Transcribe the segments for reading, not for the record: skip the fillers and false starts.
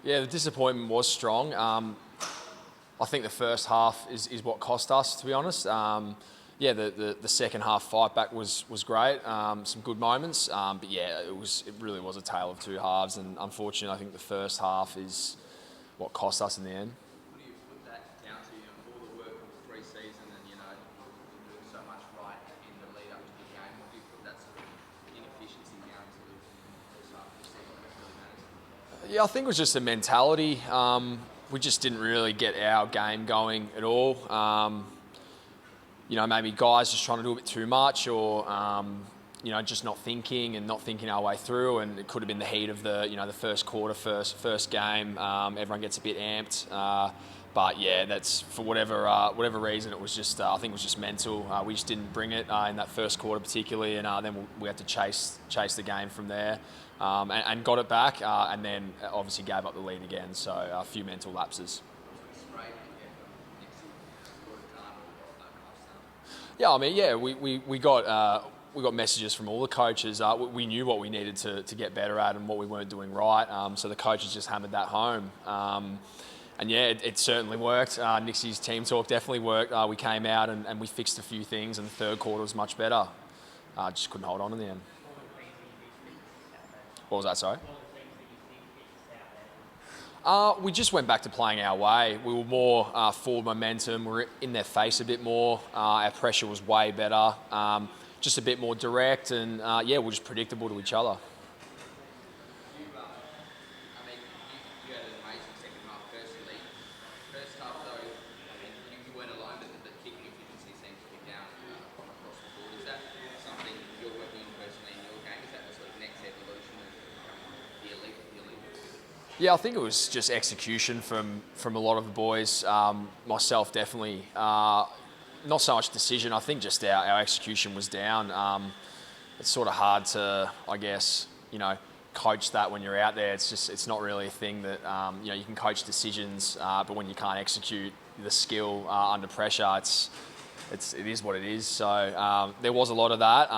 Yeah, the disappointment was strong. I think the first half is what cost us, to be honest. Yeah, the second half fight back was great. Some good moments, but yeah, it really was a tale of two halves. And unfortunately, I think the first half is what cost us in the end. What do you put that down to? All the work of the pre-season and doing so much right in the lead up to the game. What do you put that sort of inefficiency down to the first half of the season? What really matters? Yeah, I think it was just a mentality. We just didn't really get our game going at all. Maybe guys just trying to do a bit too much, or just not thinking our way through. And it could have been the heat of the first quarter, first game. Everyone gets a bit amped. But yeah, that's for whatever reason. It was just I think it was just mental. We just didn't bring it in that first quarter particularly, and then we had to chase the game from there, and got it back, and then obviously gave up the lead again. So a few mental lapses. Yeah, I mean, yeah, we got messages from all the coaches. We knew what we needed to get better at and what we weren't doing right. So the coaches just hammered that home. And yeah, it certainly worked. Nixie's team talk definitely worked. We came out and we fixed a few things, and the third quarter was much better. Just couldn't hold on in the end. What was that, sorry? We just went back to playing our way. We were more forward momentum. We were in their face a bit more. Our pressure was way better. Just a bit more direct, and yeah, we're just predictable to each other. You had an amazing second half personally. First half though, you weren't alone, but the kicking efficiency seemed to be down across the board. Is that something you're working on personally in your game? Is that the sort of next evolution of the elite? Yeah, I think it was just execution from a lot of the boys. Myself definitely. Not so much decision. I think just our execution was down. It's sort of hard to, I guess, coach that when you're out there. It's not really a thing that you can coach decisions, but when you can't execute the skill under pressure, it is what it is. So there was a lot of that.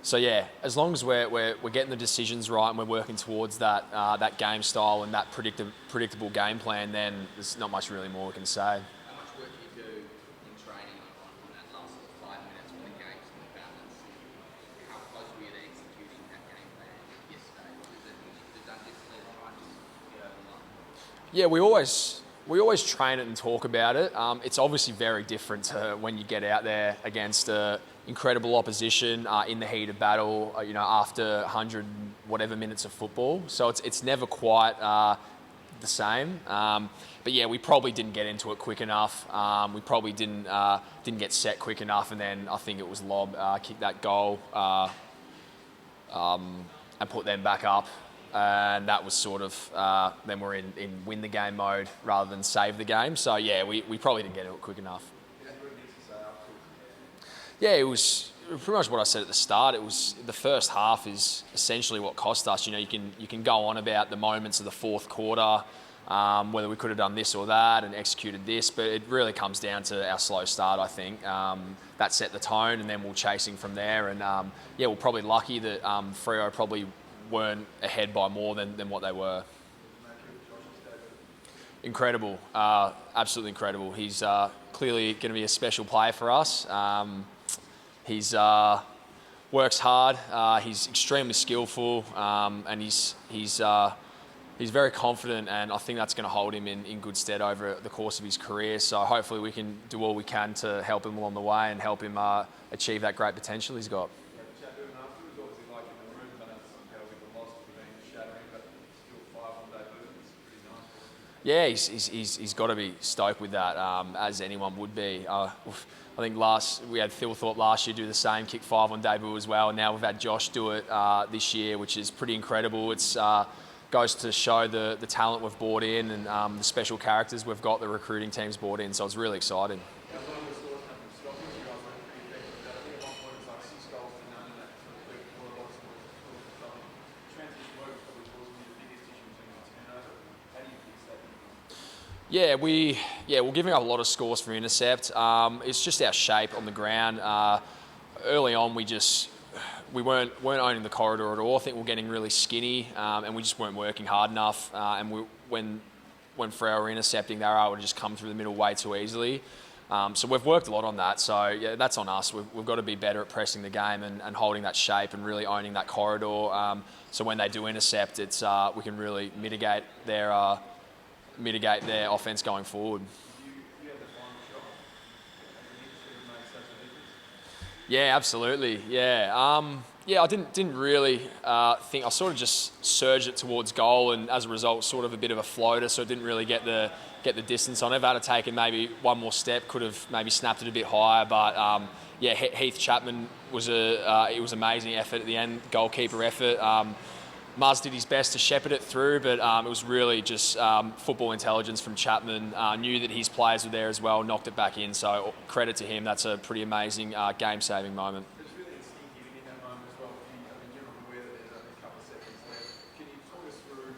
So yeah, as long as we're getting the decisions right and we're working towards that game style and that predictable game plan, then there's not much really more we can say. How much work do you do in training on that last 5 minutes when the game's in the balance? How close were you to executing that game plan yesterday? Was it done differently to try and just get over the line? Yeah, we always train it and talk about it. It's obviously very different to when you get out there against incredible opposition in the heat of battle, after 100 whatever minutes of football. So it's never quite the same. But yeah, we probably didn't get into it quick enough. We probably didn't get set quick enough, and then I think it was Lob kicked that goal and put them back up. And that was sort of, then we're in win the game mode rather than save the game. So yeah, we probably didn't get into it quick enough. Yeah, it was pretty much what I said at the start. It was the first half is essentially what cost us. You can go on about the moments of the fourth quarter, whether we could have done this or that and executed this, but it really comes down to our slow start, I think. That set the tone, and then we're chasing from there. And yeah, we're probably lucky that Freo probably weren't ahead by more than what they were. Incredible, absolutely incredible. He's clearly going to be a special player for us. He's works hard. He's extremely skillful, and he's very confident. And I think that's going to hold him in good stead over the course of his career. So hopefully we can do all we can to help him along the way and help him achieve that great potential he's got. Yeah, he's got to be stoked with that, as anyone would be. I think we had Phil Thorpe last year do the same, kick 5 on debut as well. And now we've had Josh do it this year, which is pretty incredible. It's goes to show the talent we've brought in and the special characters we've got, the recruiting team's brought in. So it's really exciting. Yeah, we're giving up a lot of scores for intercept. It's just our shape on the ground. Early on, we just we weren't owning the corridor at all. I think we were getting really skinny, and we just weren't working hard enough. And when Freo were intercepting, they were able to just come through the middle way too easily. So we've worked a lot on that. So yeah, that's on us. We've got to be better at pressing the game and holding that shape and really owning that corridor. So when they do intercept, it's we can really mitigate their offense going forward. Yeah, absolutely. Yeah, I didn't really think. I sort of just surged it towards goal, and as a result, sort of a bit of a floater. So it didn't really get the distance on it. If I had taken maybe one more step, could have maybe snapped it a bit higher. But yeah, Heath Chapman was it was amazing effort at the end, goalkeeper effort. Muzz did his best to shepherd it through, but it was really just football intelligence from Chapman. Knew that his players were there as well, knocked it back in. So credit to him. That's a pretty amazing game-saving moment. It was really instinctive in that moment as well. I mean, you're aware that there's only a couple of seconds left. Can you talk us through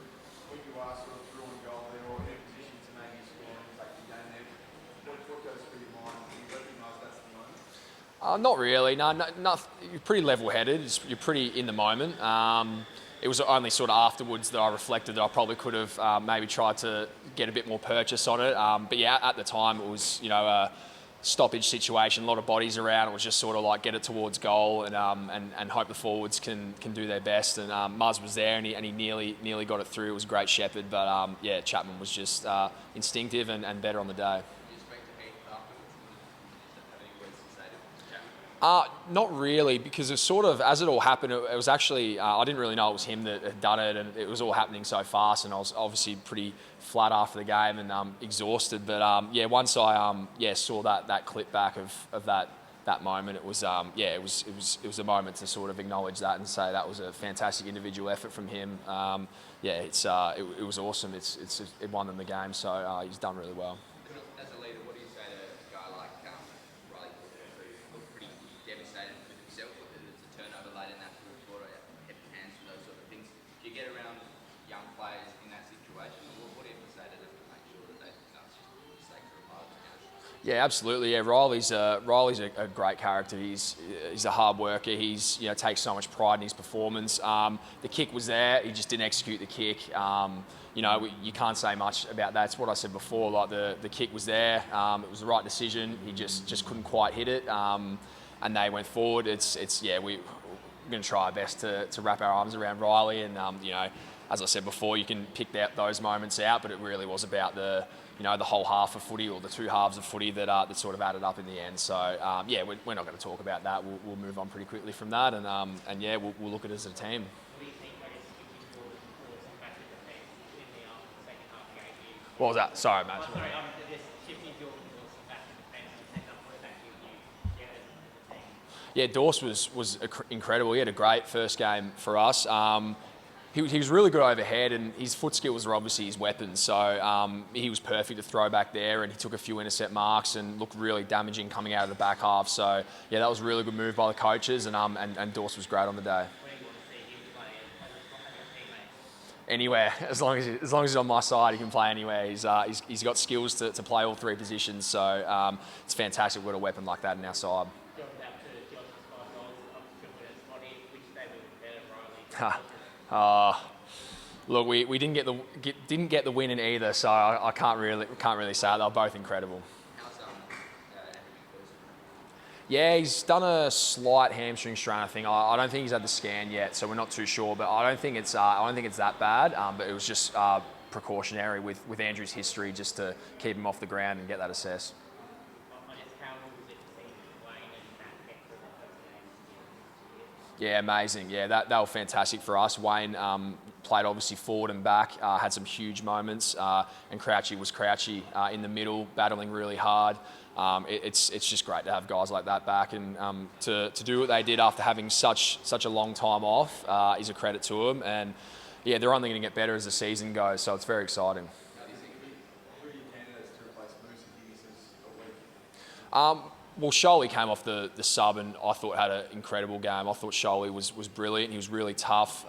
when you are sort of through on goal there or in a position to maybe score and take the game there? What goes through your mind? Do you recognise that's the moment? Not really. No, you're pretty level-headed. You're pretty in the moment. It was only sort of afterwards that I reflected that I probably could have maybe tried to get a bit more purchase on it. But yeah, at the time it was a stoppage situation, a lot of bodies around. It was just sort of like get it towards goal and hope the forwards can do their best. And Muzz was there and he nearly got it through. It was a great shepherd, but yeah, Chapman was just instinctive and better on the day. Not really, because it's sort of, as it all happened, it was actually, I didn't really know it was him that had done it, and it was all happening so fast, and I was obviously pretty flat after the game and exhausted. But yeah, once I saw that clip back of that moment, it was it was a moment to sort of acknowledge that and say that was a fantastic individual effort from him. It was awesome. It won them the game, so he's done really well. As a leader, what do you say to a guy like Riley, who looked pretty devastated with himself? It's a turnover late in that fourth quarter, heavy hands and those sort of things. Do you get around young players in that situation, or what do you have to say to them to make sure that they don't just mistakes are a part of the game? Yeah, absolutely. Yeah, Riley's a great character. He's a hard worker. He's takes so much pride in his performance. The kick was there. He just didn't execute the kick. You can't say much about that. It's what I said before. Like the kick was there. It was the right decision. He just couldn't quite hit it. And they went forward. We're going to try our best to wrap our arms around Riley. And as I said before, you can pick those moments out, but it really was about the whole half of footy or the two halves of footy that sort of added up in the end. So we're not going to talk about that. We'll move on pretty quickly from that, and we'll look at it as a team. What was that? Sorry, mate. Yeah, Dorse was incredible. He had a great first game for us. He was really good overhead, and his foot skills are obviously his weapons. So he was perfect to throw back there, and he took a few intercept marks and looked really damaging coming out of the back half. So yeah, that was a really good move by the coaches, and Dorse was great on the day. Anywhere, as long as he's on my side, he can play anywhere. He's got skills to play all three positions, so it's fantastic. We've got a weapon like that in our side. Look, we didn't get the win in either, so I can't really say it. They're both incredible. Yeah, he's done a slight hamstring strain, I think. I don't think he's had the scan yet, so we're not too sure. But I don't think it's that bad. But it was just precautionary with Andrew's history, just to keep him off the ground and get that assessed. Yeah, amazing. Yeah, that were fantastic for us. Wayne played obviously forward and back, had some huge moments, and Crouchy was Crouchy in the middle, battling really hard. It's just great to have guys like that back, and to do what they did after having such a long time off is a credit to them. And yeah, they're only going to get better as the season goes, so it's very exciting. Who are your candidates to replace Moose if he misses a week? Well, Sholey came off the sub and I thought had an incredible game. I thought Sholey was brilliant. He was really tough.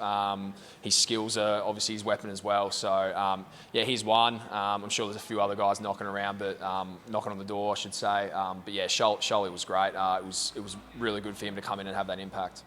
His skills are obviously his weapon as well. So, he's one. I'm sure there's a few other guys knocking around, but knocking on the door, I should say. But yeah, Sholey was great. It was really good for him to come in and have that impact.